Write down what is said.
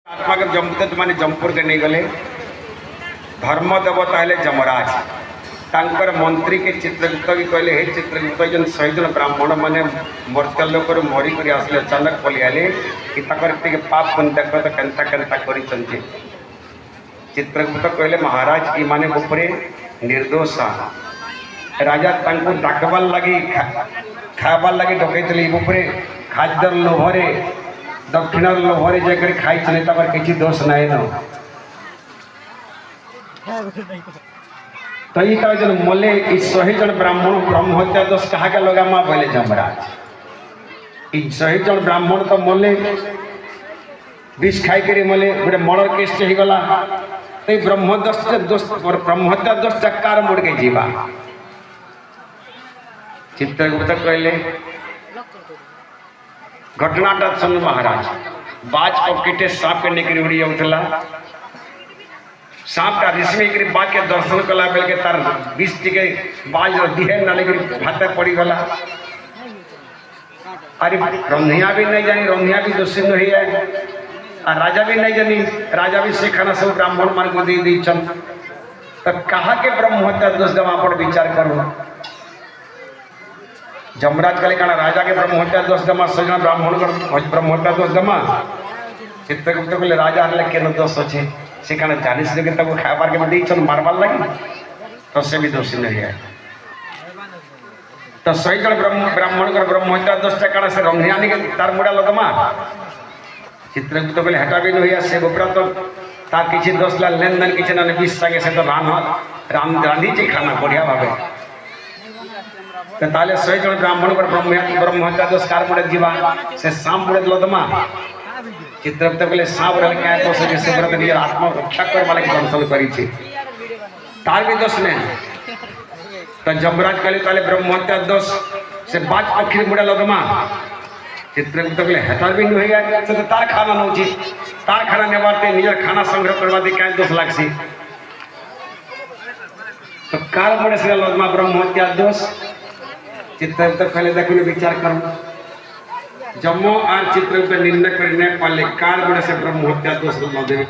आत्मा के जमदूत माने जमपुर के नहीं गले धर्म देवता है जमराज तांकर मंत्री के चित्रगुप्त भी कहले हे चित्रगुप्त जन शहीद ब्राह्मण माने मर्त्य लोक मरिक आसले अचानक पलि आले कि पाप पुण्य देख तो केन्ता केन्ता कर चित्रगुप्त कहले महाराज ई माने ऊपरे निर्दोष राजा तांको डाकबार लगी खाबार लगी डकई ऊपरे खाद्यर लोभरे दक्षिणार लोभरे जाकर खाई किसी दोष नाइन तो ये जन मले 100 जन ब्राह्मण ब्रह्म हत्या दोष कहा के लगा माँ बोले जमराज 100 जन ब्राह्मण तो मले विष खाई कर मले गोटे मर्डर केस गला तो ब्रह्म हत्या दोष चक्कार मुड़ के जीवा चित्रगुप्त कहले घटनाटा सुन महाराज बाज पकेटे सांप के निकली उड़ी जाऊला सांप का रिश्मी कर बाज के दर्शन कला बेल के तार विष टिके बाज दिहे ना लेकिन हाथ पड़ी गला अरे रंधिया भी नहीं जानी रंधिया भी दोषी नहीं है और राजा भी नहीं जानी राजा भी से खाना सब ब्राह्मण मान को दे दी चल तो कहा के ब्रह्म हत्या दोष दमा पर विचार करो जमराज कले काना राजा के ब्रह्म हत्या दोष दमा सजना ब्राह्मण ब्रह्म हत्या दोष दमा चित्रगुप्त कहले राजा हले केन दोष अछि से काना जानिस के तब खाबार के दी चल मारबार लगी तो से भी दोषी नहीं है तो सही जन ब्राह्मण कर ब्रह्म हत्या दोष काना से रंधियानी के तार मुड़ा लदमा चित्रगुप्त कहले हटा भी नहीं से गोपरा तो तार किछि दोष ला लेन देन किछि ना बीस संगे से तो रांधी जी खाना बढ़िया भावे ताले 100 जन ब्राह्मण पर ब्रह्म हत्या दोष कार मुड़े जीवा से सांप मुड़े लदमा चित्रगुप्त कहले सांप रल क्या दोष है से व्रत निज आत्मा रक्षा कर वाले के दर्शन करी छी तार भी दोष ने तो जमराज कहले ताले ब्रह्म हत्या दोष से बाज पक्षी मुड़े लदमा चित्रगुप्त कहले हेतार भी नहीं है से तार खाना न छी तार खाना नेबाते निज खाना संग्रह करवा दे क्या दोष लागसी तो कार मुड़े से लदमा ब्रह्म हत्या दोष चित्रगुप्त कहले देखो विचार करो जम्मो आर चित्रगुप्त निर्णय करने पाले कार बड़े से ब्रह्म हत्या दोष न देवे